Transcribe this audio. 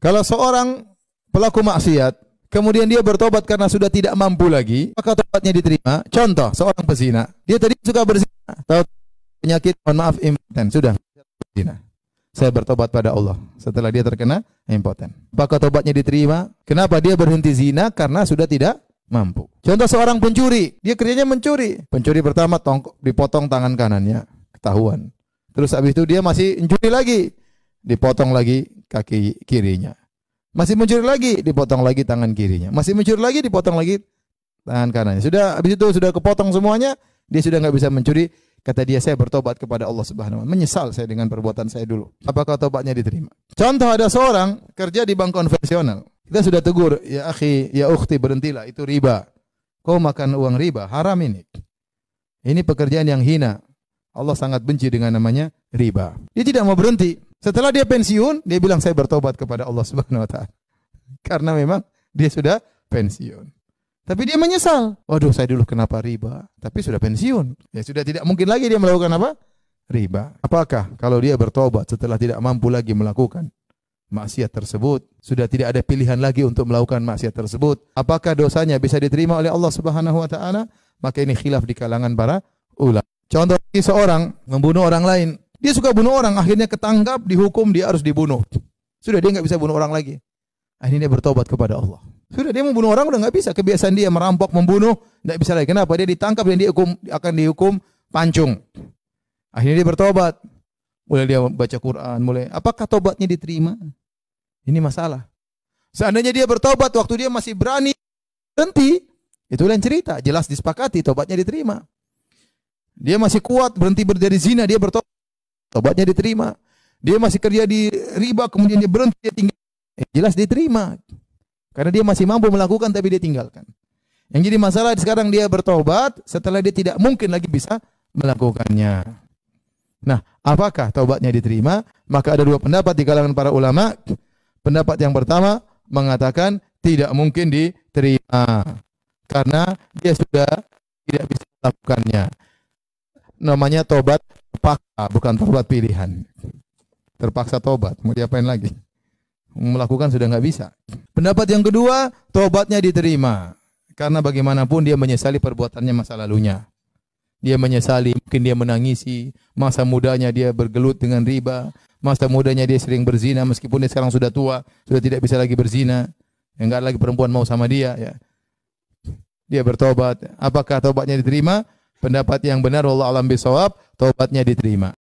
Kalau seorang pelaku maksiat, kemudian dia bertobat karena sudah tidak mampu lagi, maka tobatnya diterima. Contoh, seorang pezina. Dia tadi suka berzina, tahu penyakit, mohon maaf, impoten. Sudah berzina. Saya bertobat pada Allah setelah dia terkena impoten. Apakah tobatnya diterima? Kenapa dia berhenti zina? Karena sudah tidak mampu. Contoh seorang pencuri, dia kerjanya mencuri. Pencuri pertama dipotong tangan kanannya, ketahuan. Terus habis itu dia masih mencuri lagi, dipotong lagi kaki kirinya. Masih mencuri lagi, dipotong lagi tangan kirinya. Masih mencuri lagi, dipotong lagi tangan kanannya. Sudah habis itu sudah kepotong semuanya, dia sudah nggak bisa mencuri. Kata dia, saya bertobat kepada Allah Subhanahu wa Ta'ala. Menyesal saya dengan perbuatan saya dulu. Apakah tobatnya diterima? Contoh, ada seorang kerja di bank konvensional. Kita sudah tegur, ya akhi, ya ukhti, berhentilah, itu riba. Kau makan uang riba, haram ini. Ini pekerjaan yang hina. Allah sangat benci dengan namanya riba. Dia tidak mau berhenti. Setelah dia pensiun, dia bilang, saya bertobat kepada Allah Subhanahu wa Ta'ala. Karena memang dia sudah pensiun. Tapi dia menyesal. Waduh, saya dulu kenapa riba? Tapi sudah pensiun. Ya sudah tidak mungkin lagi dia melakukan apa? Riba. Apakah kalau dia bertobat setelah tidak mampu lagi melakukan maksiat tersebut, sudah tidak ada pilihan lagi untuk melakukan maksiat tersebut, apakah dosanya bisa diterima oleh Allah Subhanahu wa Ta'ala? Maka ini khilaf di kalangan para ulama. Contoh, seorang membunuh orang lain. Dia suka bunuh orang, akhirnya ketangkap, dihukum, dia harus dibunuh. Sudah dia nggak bisa bunuh orang lagi. Akhirnya dia bertobat kepada Allah. Sudah dia membunuh orang udah nggak bisa, kebiasaan dia merampok, membunuh, nggak bisa lagi. Kenapa? Dia ditangkap dan dia akan dihukum pancung. Akhirnya dia bertobat. Mulai dia baca Quran, apakah tobatnya diterima? Ini masalah. Seandainya dia bertobat waktu dia masih berani berhenti, itu lain cerita, jelas disepakati tobatnya diterima. Dia masih kuat berhenti dari zina, dia bertobat, tobatnya diterima. Dia masih kerja di riba, kemudian dia berhenti, dia tinggal, jelas diterima. Karena dia masih mampu melakukan tapi dia tinggalkan. Yang jadi masalah sekarang dia bertobat setelah dia tidak mungkin lagi bisa melakukannya. Nah, apakah taubatnya diterima? Maka ada dua pendapat di kalangan para ulama. Pendapat yang pertama mengatakan tidak mungkin diterima karena dia sudah tidak bisa melakukannya. Namanya tobat terpaksa, bukan tobat pilihan. Terpaksa tobat, mau diapain lagi? Melakukan sudah nggak bisa. Pendapat yang kedua, tobatnya diterima karena bagaimanapun dia menyesali perbuatannya masa lalunya. Dia menyesali, mungkin dia menangisi masa mudanya dia bergelut dengan riba, masa mudanya dia sering berzina meskipun dia sekarang sudah tua, sudah tidak bisa lagi berzina, enggak lagi perempuan mau sama dia, ya. Dia bertobat. Apakah tobatnya diterima? Pendapat yang benar, wallahu a'lam bishawab, tobatnya diterima.